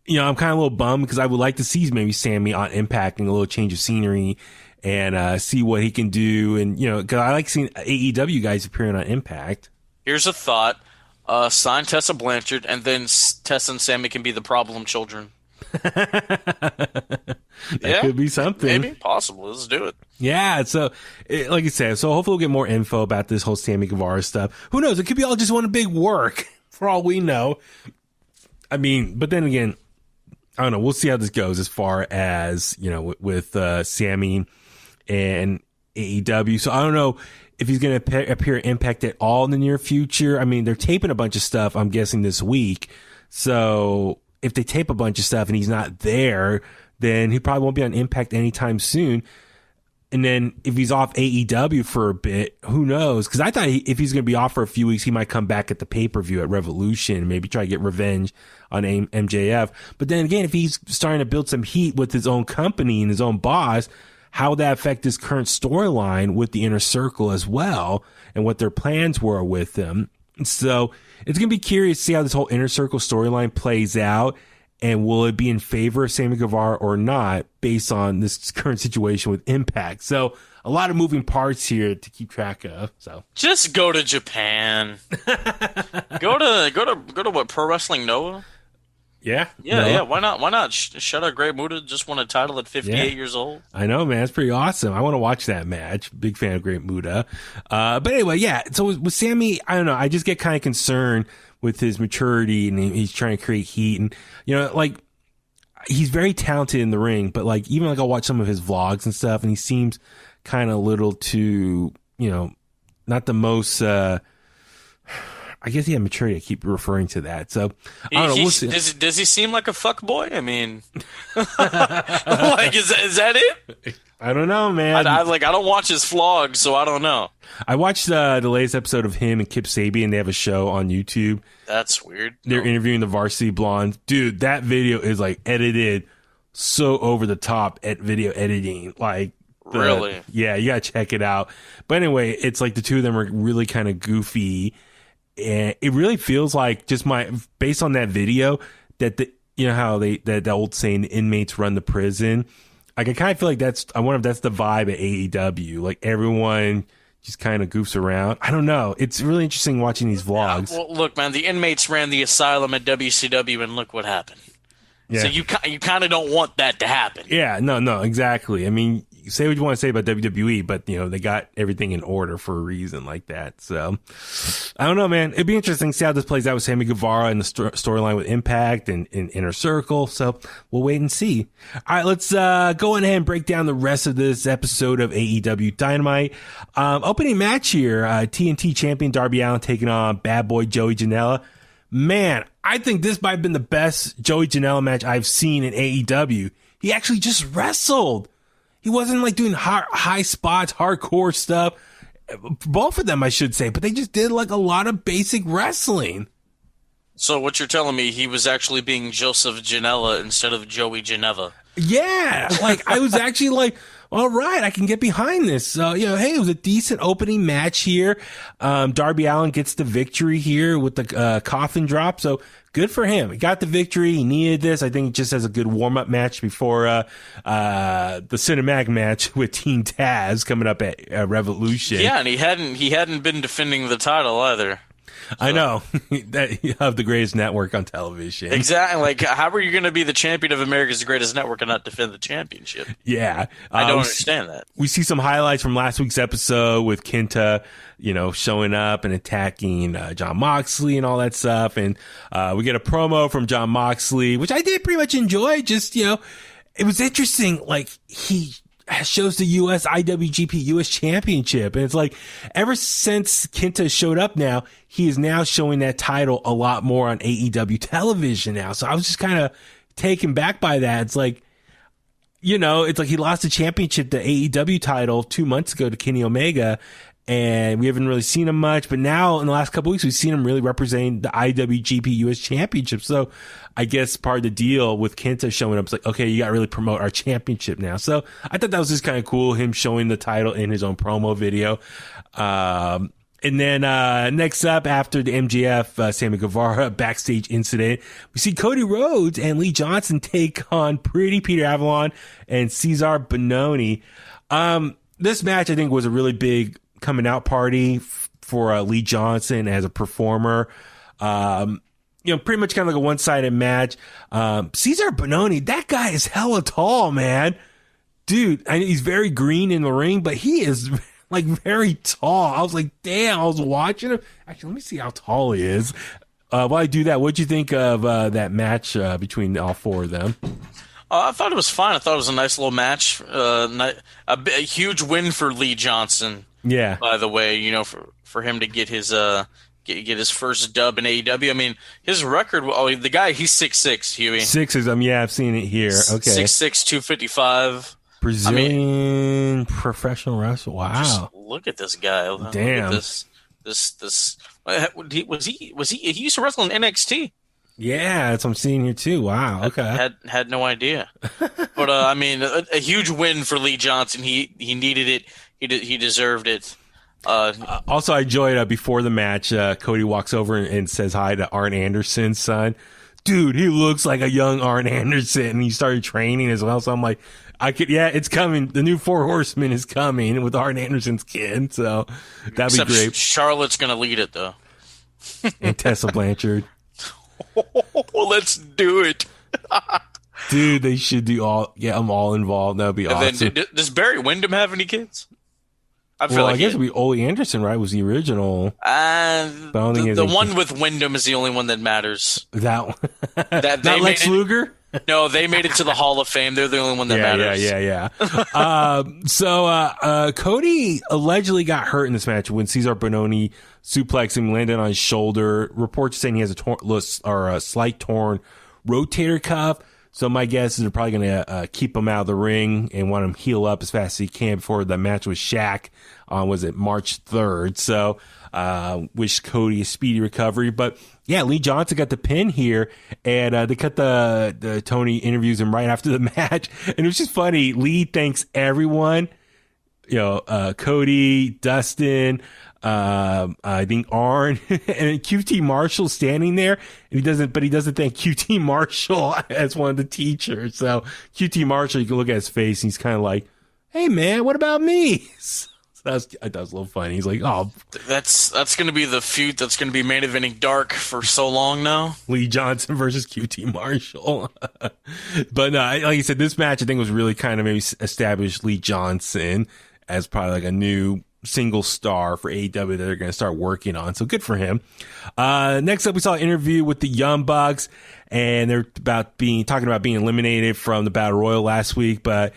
I'm kind of a little bummed because I would like to see maybe Sammy on Impact and a little change of scenery and see what he can do. And because I like seeing AEW guys appearing on Impact.
Here's a thought: sign Tessa Blanchard, and then Tessa and Sammy can be the problem children.
That could be something.
Maybe possible. Let's do it.
Yeah. So, like I said, hopefully we'll get more info about this whole Sammy Guevara stuff. Who knows? It could be all just one big work for all we know. I mean, but then again, I don't know. We'll see how this goes as far as, with Sammy and AEW. So I don't know if he's going to appear Impact at all in the near future. I mean, they're taping a bunch of stuff, I'm guessing, this week. So if they tape a bunch of stuff and he's not there, then he probably won't be on Impact anytime soon. And then if he's off AEW for a bit, who knows? Because I thought if he's going to be off for a few weeks, he might come back at the pay-per-view at Revolution and maybe try to get revenge on MJF. But then again, if he's starting to build some heat with his own company and his own boss, how would that affect his current storyline with the Inner Circle as well and what their plans were with them? So it's going to be curious to see how this whole Inner Circle storyline plays out. And will it be in favor of Sammy Guevara or not based on this current situation with Impact? So a lot of moving parts here to keep track of. So
just go to Japan. go to what, Pro Wrestling Noah?
Yeah.
Yeah. Why not? Shota Great Muta just won a title at 58 years old.
I know, man. It's pretty awesome. I want to watch that match. Big fan of Great Muta. But anyway, yeah. So with Sammy, I don't know. I just get kind of concerned with his maturity, and he's trying to create heat, and like he's very talented in the ring, but like even like I'll watch some of his vlogs and stuff, and he seems kind of a little too, not the most I guess he had maturity. I keep referring to that. So I don't know. We'll see.
Does he seem like a fuck boy? I mean, like is that it?
I don't know, man.
I don't watch his vlogs, so I don't know.
I watched the latest episode of him and Kip Sabian. They have a show on YouTube.
That's weird.
They're interviewing the Varsity Blondes. Dude, that video is like edited so over the top at video editing. Like,
really?
Yeah, you gotta check it out. But anyway, it's like the two of them are really kind of goofy, and it really feels like based on that video that how that old saying, the inmates run the prison. Like, I kind of feel like I wonder if that's the vibe at AEW. Like, everyone just kind of goofs around. I don't know. It's really interesting watching these vlogs.
Well, look, man, the inmates ran the asylum at WCW, and look what happened. Yeah. So you kind of don't want that to happen.
Yeah, no, exactly. I mean, you say what you want to say about WWE, but they got everything in order for a reason like that. So I don't know, man. It'd be interesting to see how this plays out with Sammy Guevara and the storyline with Impact and Inner Circle. So we'll wait and see. All right, let's go on ahead and break down the rest of this episode of AEW Dynamite. Opening match here, TNT champion Darby Allin taking on Bad Boy Joey Janela. Man, I think this might have been the best Joey Janela match I've seen in AEW. He actually just wrestled. He wasn't like doing high spots, hardcore stuff. Both of them, I should say, but they just did like a lot of basic wrestling.
So what you're telling me, he was actually being Joseph Janela instead of Joey Geneva.
Yeah, like I was actually like, all right, I can get behind this. Hey, it was a decent opening match here. Darby Allin gets the victory here with the coffin drop. So good for him. He got the victory. He needed this. I think just as a good warm-up match before the cinematic match with Team Taz coming up at Revolution.
Yeah, and he hadn't been defending the title either. So.
I know. That you have the greatest network on television.
Exactly. Like, how are you going to be the champion of America's greatest network and not defend the championship?
Yeah.
I don't understand that.
We see some highlights from last week's episode with Kenta, showing up and attacking Jon Moxley and all that stuff. And we get a promo from Jon Moxley, which I did pretty much enjoy. Just, it was interesting. Like, he shows the U.S. IWGP U.S. Championship. And it's like, ever since Kenta showed up now, he is now showing that title a lot more on AEW television now. So I was just kind of taken back by that. It's like, it's like he lost the championship, the AEW title 2 months ago to Kenny Omega. And we haven't really seen him much, but now in the last couple of weeks, we've seen him really representing the IWGP US Championship. So I guess part of the deal with Kenta showing up is like, okay, you got to really promote our championship now. So I thought that was just kind of cool, him showing the title in his own promo video. And then next up, after the MJF Sammy Guevara backstage incident, we see Cody Rhodes and Lee Johnson take on Pretty Peter Avalon and Cesar Bononi. This match, I think, was a really big coming out party for Lee Johnson as a performer. Pretty much kind of like a one-sided match. Cesar Bononi, that guy is hella tall, man. Dude, I know he's very green in the ring, but he is like very tall. I was like, damn, I was watching him. Actually, let me see how tall he is. While I do that, what'd you think of that match between all four of them?
I thought it was fine. I thought it was a nice little match. A huge win for Lee Johnson.
Yeah.
By the way, for him to get his get his first dub in AEW. I mean, his record. The guy, he's 6'6", Huey.
6'6". Yeah, I've seen it here. Okay.
6'6", 255.
Brazilian professional wrestler. Wow.
Just look at this guy.
Damn.
Look at this. He used to wrestle in NXT.
Yeah, that's what I'm seeing here too. Wow. Okay.
Had no idea. But I mean, a huge win for Lee Johnson. He needed it. He deserved it.
Also, I enjoyed before the match, Cody walks over and says hi to Arn Anderson's son. Dude, he looks like a young Arn Anderson, and he started training as well. So I'm like, it's coming. The new Four Horsemen is coming with Arn Anderson's kid. So that'd be great.
Charlotte's gonna lead it though,
and Tessa Blanchard.
Let's do it.
Dude, they should get them all involved. That would be awesome.
Then, does Barry Windham have any kids?
I guess it would be Ole Anderson, right? Was the original.
The one with Windham is the only one that matters.
That one.
That
Not Lex Luger?
No, they made it to the Hall of Fame. They're the only one that matters.
Yeah. So Cody allegedly got hurt in this match when Cesar Bononi suplexed him, landed on his shoulder. Reports saying he has a slight torn rotator cuff. So my guess is they're probably going to keep him out of the ring and want him to heal up as fast as he can before the match with Shaq on, was it March 3rd? So wish Cody a speedy recovery. But yeah, Lee Johnson got the pin here, and they cut the Tony interviews him right after the match. And it was just funny. Lee thanks everyone, Cody, Dustin, I think Arn, and QT Marshall standing there, and he doesn't thank QT Marshall as one of the teachers. So QT Marshall, you can look at his face, and he's kind of like, "Hey man, what about me?" So I thought it was a little funny. He's like, "Oh,
that's going to be the feud that's going to be main eventing Dark for so long now."
Lee Johnson versus QT Marshall. But no, like I said, this match I think was really kind of maybe established Lee Johnson as probably like a new single star for AEW that they're going to start working on. So good for him. Next up, we saw an interview with the Young Bucks, and they're talking about being eliminated from the Battle Royal last week, but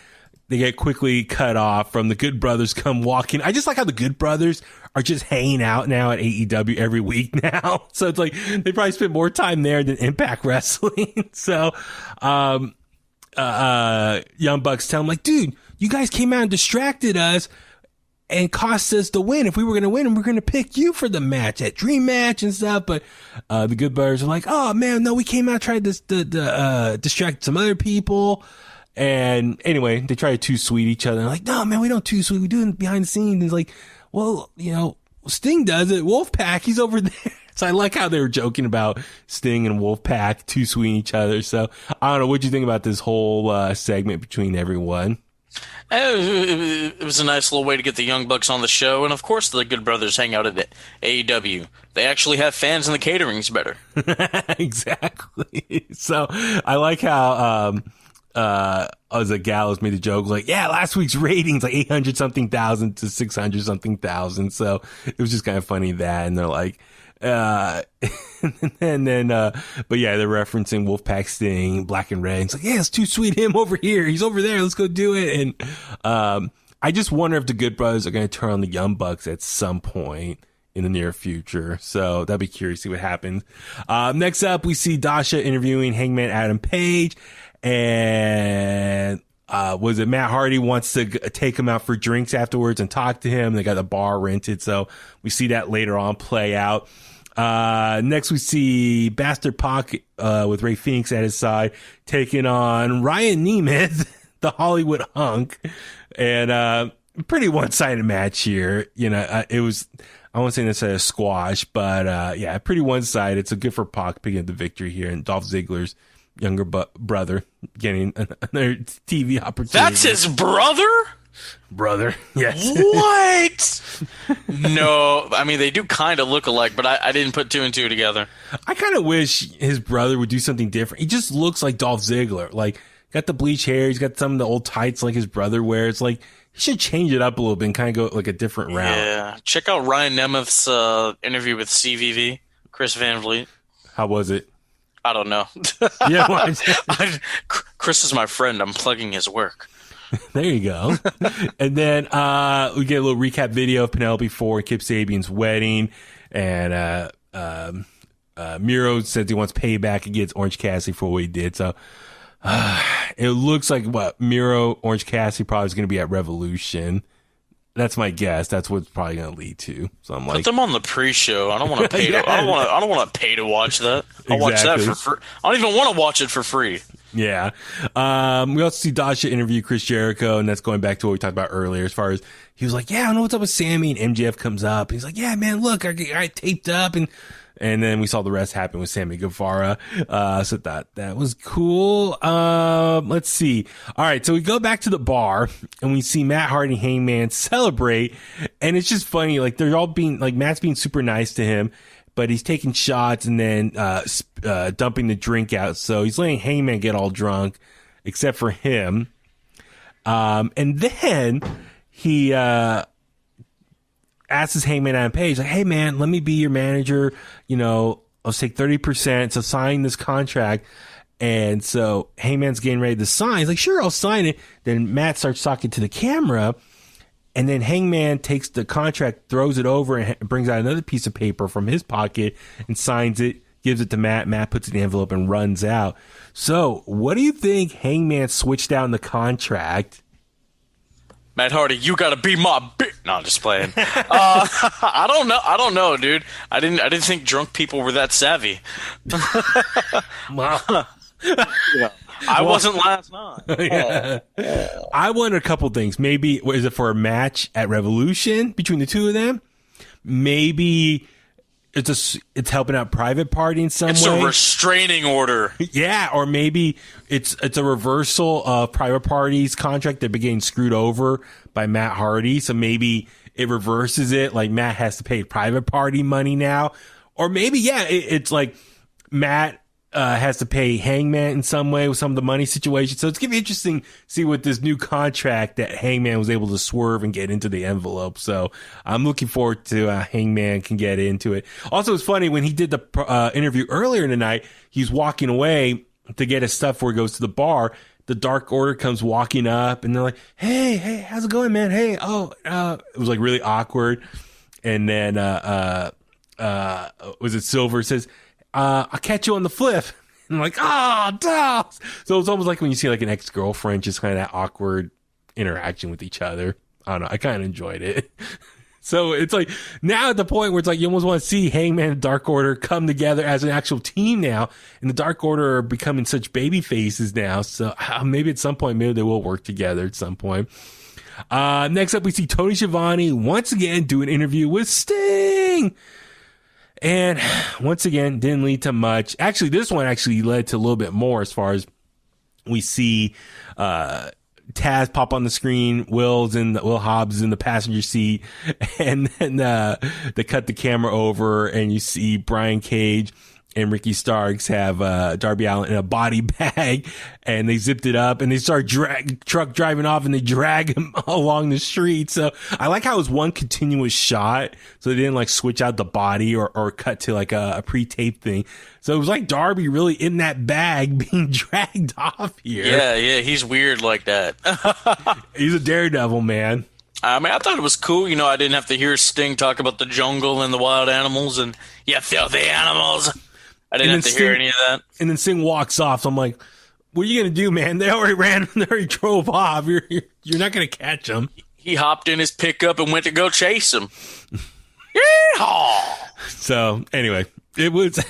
they get quickly cut off from the Good Brothers come walking. I just like how the Good Brothers are just hanging out now at AEW every week now. So it's like they probably spend more time there than Impact Wrestling. So Young Bucks tell him, like, dude, you guys came out and distracted us and cost us the win. If we were going to win, and we're going to pick you for the match, that dream match and stuff. But the Good Brothers are like, oh man, no, we came out, tried to distract some other people. And anyway, they try to too sweet each other. They're like, no man, we don't too sweet. We do it behind the scenes. And it's like, well, Sting does it. Wolfpack, he's over there. So I like how they were joking about Sting and Wolfpack too sweet each other. So I don't know. What'd you think about this whole segment between everyone?
It was a nice little way to get the Young Bucks on the show, and of course the Good Brothers hang out at AEW. They actually have fans, and the catering's better.
Exactly. So I like how as a Gallows made the joke, like, yeah, last week's ratings like 800 something thousand to 600 something thousand. So it was just kind of funny that, and they're like, but yeah, they're referencing Wolfpack, Sting, Black and Red. It's like, yeah, it's too sweet. Him over here. He's over there. Let's go do it. And, I just wonder if the Good Brothers are going to turn on the Young Bucks at some point in the near future. So that'd be curious to see what happens. Next up, we see Dasha interviewing Hangman Adam Page, and was it Matt Hardy wants to take him out for drinks afterwards and talk to him. They got the bar rented. So we see that later on play out. Next we see Bastard Pac, with Ray Phoenix at his side, taking on Ryan Nemeth, the Hollywood hunk, and, pretty one-sided match here. It was, I won't say necessarily a squash, but, yeah, pretty one-sided. It's a good for Pac picking up the victory here, and Dolph Ziggler's younger brother getting another TV opportunity.
That's his brother?
Brother, yes.
What? No, I mean, they do kind of look alike, but I didn't put two and two together.
I kind of wish his brother would do something different. He just looks like Dolph Ziggler. Like, got the bleach hair. He's got some of the old tights like his brother wears. Like, he should change it up a little bit and kind of go like a different route.
Yeah. Check out Ryan Nemeth's interview with CVV, Chris Van Vliet.
How was it?
I don't know.
Yeah,
Chris is my friend. I'm plugging his work.
There you go. And then we get a little recap video of Penelope Ford and Kip Sabian's wedding. And Miro says he wants payback against Orange Cassidy for what he did. So it looks like Miro, Orange Cassidy probably is going to be at Revolution. That's my guess. That's what's probably going to lead to. So I'm like,
put them on the pre-show. I don't want to pay.
Yeah.
I don't want to pay to watch that. I'll watch that for free. I don't even want to watch it for free.
Yeah. We also see Dasha interview Chris Jericho, and that's going back to what we talked about earlier as far as he was like, yeah, I don't know what's up with Sammy, and MJF comes up. He's like, yeah, man, look, I got taped up, and then we saw the rest happen with Sammy Guevara. So that was cool. Let's see. All right. So we go back to the bar and we see Matt Hardy and Hangman celebrate. And it's just funny. Like, they're all being like, Matt's being super nice to him, but he's taking shots and then, dumping the drink out. So he's letting Hangman get all drunk except for him. And then he, asks Hangman Adam Page, like, hey man, let me be your manager. I'll take 30%. So sign this contract. And so Hangman's getting ready to sign. He's like, sure, I'll sign it. Then Matt starts talking to the camera. And then Hangman takes the contract, throws it over, and brings out another piece of paper from his pocket and signs it, gives it to Matt. Matt puts it in the envelope and runs out. So what do you think Hangman switched out in the contract?
Matt Hardy, you gotta be my bitch. No, I'm just playing. I don't know, dude. I didn't think drunk people were that savvy.
Wow.
I wasn't last night.
Yeah. I wonder a couple things. Maybe is it for a match at Revolution between the two of them? Maybe it's helping out Private Party in some way.
It's a restraining order.
Yeah, or maybe it's a reversal of Private Party's contract. They've been getting screwed over by Matt Hardy, so maybe it reverses it. Like Matt has to pay Private Party money now, or maybe it's like Matt has to pay Hangman in some way with some of the money situation. So it's going to be interesting to see what this new contract that Hangman was able to swerve and get into the envelope. So I'm looking forward to Hangman can get into it. Also, it's funny when he did the interview earlier in the night, he's walking away to get his stuff before he goes to the bar. The Dark Order comes walking up and they're like, hey, how's it going, man? Hey, it was like really awkward. And then, was it Silver says, I'll catch you on the flip. And I'm like, dolls. So it's almost like when you see like an ex-girlfriend, just kind of that awkward interaction with each other. I don't know. I kind of enjoyed it. So it's like now at the point where it's like you almost want to see Hangman and Dark Order come together as an actual team now. And the Dark Order are becoming such baby faces now. So maybe at some point, maybe they will work together at some point. Next up, we see Tony Schiavone once again do an interview with Sting. And once again, didn't lead to much. Actually, this one actually led to a little bit more as far as we see Taz pop on the screen. Will Hobbs in the passenger seat. And then they cut the camera over and you see Brian Cage and Ricky Starks have Darby Allin in a body bag, and they zipped it up and they start truck driving off and they drag him along the street. So I like how it was one continuous shot, so they didn't like switch out the body or cut to like a pre-taped thing. So it was like Darby really in that bag being dragged off here.
Yeah, he's weird like that.
He's a daredevil, man.
I mean, I thought it was cool. You know, I didn't have to hear Sting talk about the jungle and the wild animals and you filthy animals. I didn't have to hear any of that.
And then Sting walks off. So I'm like, what are you going to do, man? They already drove off. You're not going to catch them.
He hopped in his pickup and went to go chase him. Yeehaw!
So anyway, it was,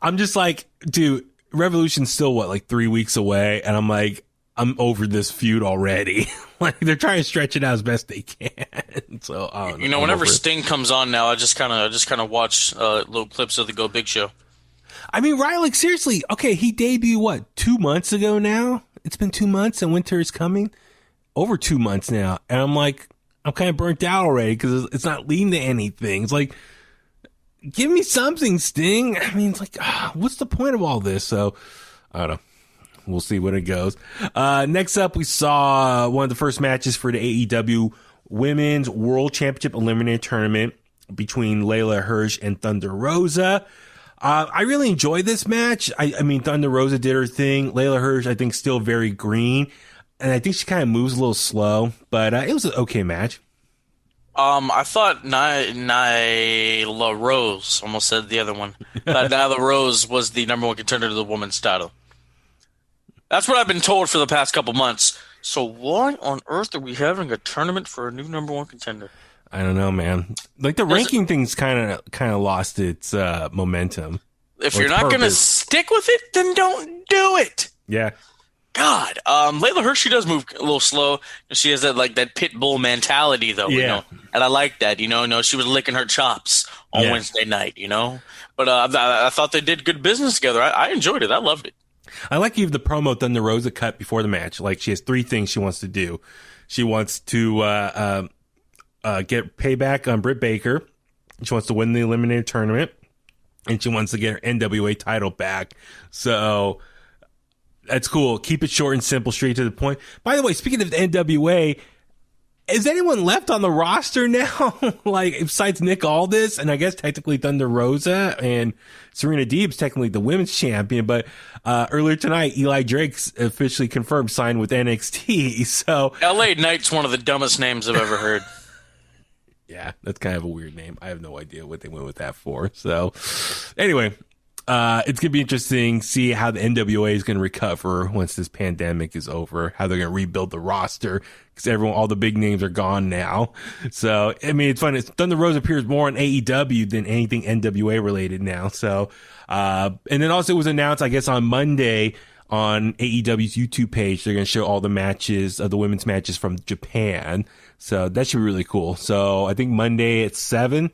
I'm just like, dude, Revolution's still like 3 weeks away. And I'm like, I'm over this feud already. Like they're trying to stretch it out as best they can. So I don't know.
You know, whenever Sting comes on now, I just kind of watch little clips of the Go Big Show.
I mean, right? Like seriously, okay, he debuted 2 months ago now? It's been 2 months, and Winter is coming. Over 2 months now, and I'm like, I'm kind of burnt out already because it's not leading to anything. It's like, give me something, Sting. I mean, it's like, what's the point of all this? So I don't know. We'll see when it goes. Next up, we saw one of the first matches for the AEW Women's World Championship Eliminator Tournament between Layla Hirsch and Thunder Rosa. I really enjoyed this match. I mean, Thunder Rosa did her thing. Layla Hirsch, I think, still very green. And I think she kind of moves a little slow. But it was an okay match.
I thought Nyla Rose, almost said the other one, thought Nyla Rose was the number one contender to the women's title. That's what I've been told for the past couple months. So why on earth are we having a tournament for a new number one contender?
I don't know, man. Like the ranking thing's kind of lost its momentum.
If you're not going to stick with it, then don't do it.
Yeah.
God, Layla Hirsch, she does move a little slow. She has that pit bull mentality, though.
Yeah.
You know, and I like that. You know, no, she was licking her chops on Wednesday night. You know, but I thought they did good business together. I enjoyed it. I loved it.
I like even the promo Thunder Rosa cut before the match. Like she has 3 things she wants to do. She wants to get payback on Britt Baker. She wants to win the Eliminator Tournament, and she wants to get her NWA title back. So that's cool. Keep it short and simple, straight to the point. By the way, speaking of the NWA, is anyone left on the roster now? Like, besides Nick Aldis, and I guess technically Thunder Rosa and Serena Deeb's technically the women's champion, but earlier tonight, Eli Drake's officially confirmed signed with NXT. So
LA Knight's one of the dumbest names I've ever heard.
Yeah, that's kind of a weird name. I have no idea what they went with that for. So anyway, it's going to be interesting to see how the NWA is going to recover once this pandemic is over, how they're going to rebuild the roster because all the big names are gone now. So, I mean, it's funny. Thunder Rosa appears more on AEW than anything NWA related now. So, and then also it was announced, I guess, on Monday on AEW's YouTube page, they're going to show all the matches, the women's matches from Japan. So that should be really cool. So I think Monday at 7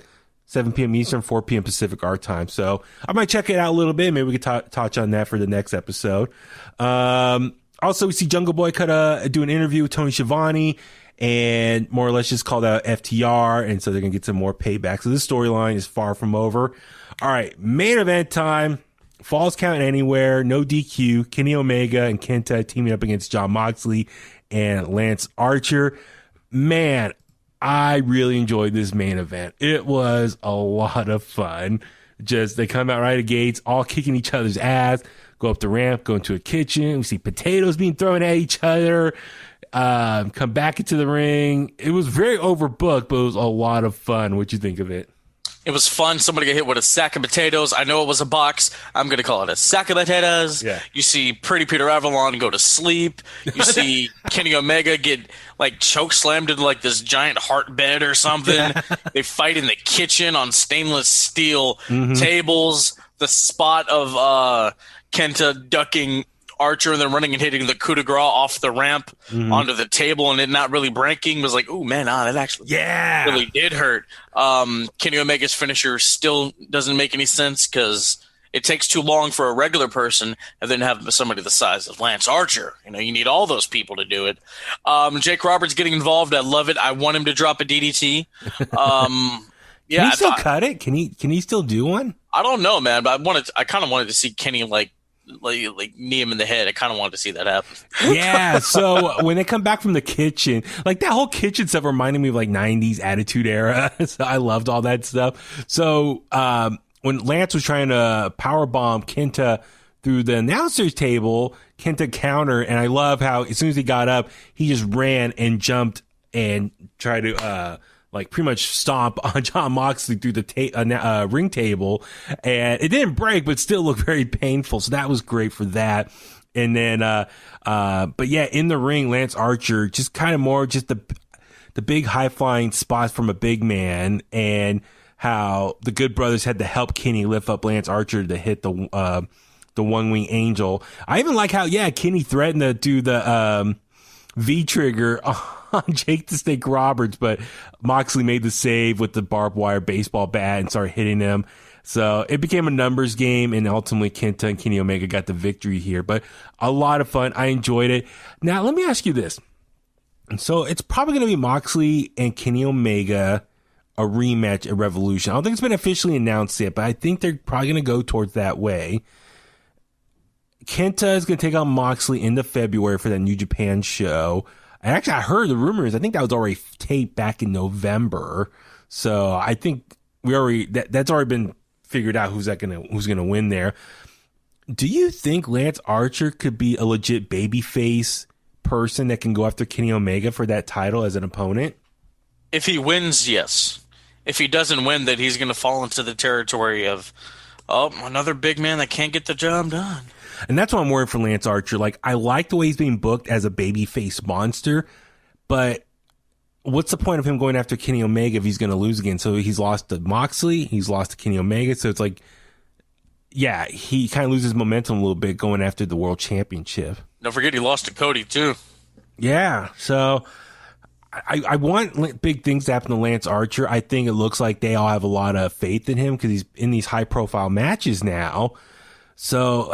p.m. Eastern, 4 p.m. Pacific our time. So I might check it out a little bit. Maybe we could touch on that for the next episode. Also, we see Jungle Boy do an interview with Tony Schiavone and more or less just called out FTR. And so they're going to get some more payback. So this storyline is far from over. All right. Main event time. Falls Count Anywhere. No DQ. Kenny Omega and Kenta teaming up against Jon Moxley and Lance Archer. Man, I really enjoyed this main event. It was a lot of fun. Just they come out right at the gates, all kicking each other's ass, go up the ramp, go into a kitchen. We see potatoes being thrown at each other, come back into the ring. It was very overbooked, but it was a lot of fun. What'd you think of it?
It was fun. Somebody got hit with a sack of potatoes. I know it was a box. I'm going to call it a sack of potatoes. Yeah. You see Pretty Peter Avalon go to sleep. You see Kenny Omega get like choke slammed into like this giant heart bed or something. They fight in the kitchen on stainless steel tables. The spot of Kenta ducking Archer and then running and hitting the coup de grace off the ramp onto the table and it not really breaking was like, oh man, that actually really did hurt. Kenny Omega's finisher still doesn't make any sense because it takes too long for a regular person and then have somebody the size of Lance Archer. You know, you need all those people to do it. Jake Roberts getting involved. I love it. I want him to drop a DDT.
Can he still cut it? Can he still do one?
I don't know, man, but I kind of wanted to see Kenny like knee him in the head. I kind of wanted to see that happen.
Yeah. So when they come back from the kitchen, like that whole kitchen stuff reminded me of like 90s Attitude Era. So I loved all that stuff. So, when Lance was trying to powerbomb Kenta through the announcer's table, Kenta countered. And I love how as soon as he got up, he just ran and jumped and tried to, like pretty much stomp on Jon Moxley through the ring table, and it didn't break, but still looked very painful. So that was great for that. And then, but yeah, in the ring, Lance Archer just kind of more just the big high flying spots from a big man, and how the Good Brothers had to help Kenny lift up Lance Archer to hit the one wing angel. I even like how Kenny threatened to do the V trigger on Jake the Snake Roberts, but Moxley made the save with the barbed wire baseball bat and started hitting him. So it became a numbers game, and ultimately Kenta and Kenny Omega got the victory here. But a lot of fun. I enjoyed it. Now, let me ask you this. So it's probably going to be Moxley and Kenny Omega, a rematch at Revolution. I don't think it's been officially announced yet, but I think they're probably going to go towards that way. Kenta is going to take on Moxley into February for that New Japan show. And actually, I heard the rumors. I think that was already taped back in November. So I think that's already been figured out who's gonna win there. Do you think Lance Archer could be a legit babyface person that can go after Kenny Omega for that title as an opponent?
If he wins, yes. If he doesn't win, then he's going to fall into the territory of another big man that can't get the job done.
And that's why I'm worried for Lance Archer. Like, I like the way he's being booked as a babyface monster, but what's the point of him going after Kenny Omega if he's going to lose again? So he's lost to Moxley, he's lost to Kenny Omega. So it's like, yeah, he kind of loses momentum a little bit going after the world championship.
Don't forget he lost to Cody too.
Yeah. So I want big things to happen to Lance Archer. I think it looks like they all have a lot of faith in him because he's in these high profile matches now. So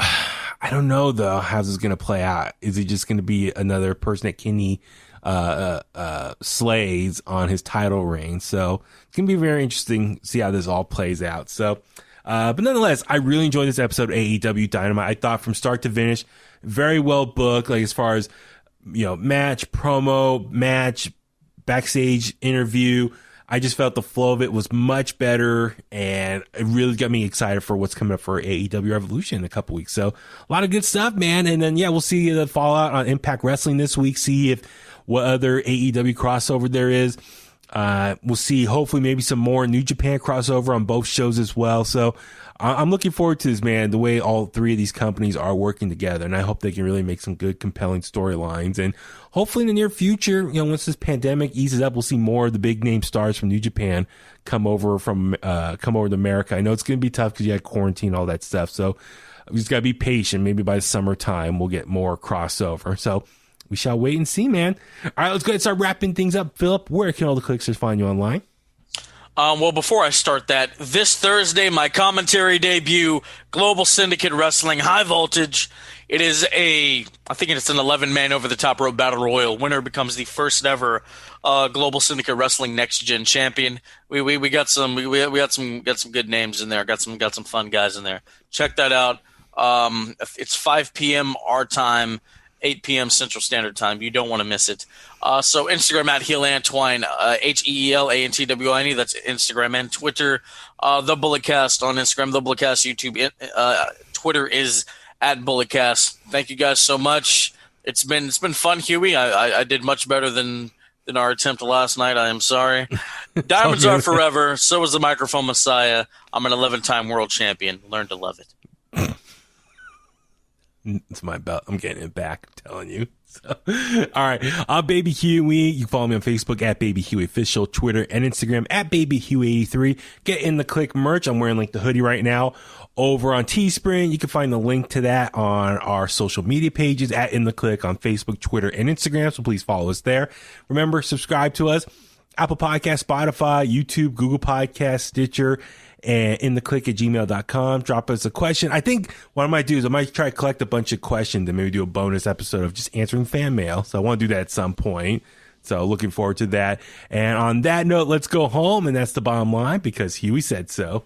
I don't know though how this is going to play out. Is he just going to be another person that Kenny slays on his title reign? So it's going to be very interesting to see how this all plays out. So, but nonetheless, I really enjoyed this episode of AEW Dynamite. I thought from start to finish, very well booked, like as far as, you know, match, promo, match, backstage interview. I just felt the flow of it was much better, and it really got me excited for what's coming up for AEW Revolution in a couple weeks. So a lot of good stuff, man. And then, we'll see the fallout on Impact Wrestling this week, see if what other AEW crossover there is. We'll see, hopefully, maybe some more New Japan crossover on both shows as well. So I'm looking forward to this, man, the way all three of these companies are working together. And I hope they can really make some good, compelling storylines. And hopefully in the near future, once this pandemic eases up, we'll see more of the big name stars from New Japan come over to America. I know it's going to be tough because you had quarantine, all that stuff. So we just got to be patient. Maybe by the summertime, we'll get more crossover. So we shall wait and see, man. All right, let's go ahead and start wrapping things up. Philip, where can all the Kliqsters find you online?
Well, before I start that, this Thursday, my commentary debut, Global Syndicate Wrestling, High Voltage. It is I think it's an 11-man over-the-top rope battle royal. Winner becomes the first ever Global Syndicate Wrestling Next Gen champion. We got some good names in there. Got some fun guys in there. Check that out. It's 5 p.m. our time, 8 p.m. Central Standard Time. You don't want to miss it. So Instagram at Heel Antwine, HeelAntwine. That's Instagram, and Twitter, The Bulletcast on Instagram, The Bulletcast YouTube. Twitter is at Bulletcast. Thank you guys so much. It's been fun, Huey. I did much better than our attempt last night. I am sorry. Diamonds are forever. So is the Microphone Messiah. I'm an 11-time world champion. Learn to love it.
It's my belt. I'm getting it back. I'm telling you. So, all right. I'm Baby Huey. You can follow me on Facebook at Baby Huey Official, Twitter and Instagram at Baby Huey83. Get In The Kliq merch. I'm wearing the hoodie right now over on Teespring. You can find the link to that on our social media pages at In The Kliq on Facebook, Twitter and Instagram. So please follow us there. Remember, subscribe to us. Apple Podcast, Spotify, YouTube, Google Podcast, Stitcher, and inthekliq@gmail.com. Drop us a question. I think what I might do is I might try to collect a bunch of questions and maybe do a bonus episode of just answering fan mail. So I want to do that at some point. So looking forward to that. And on that note, let's go home. And that's the bottom line because Huey said so.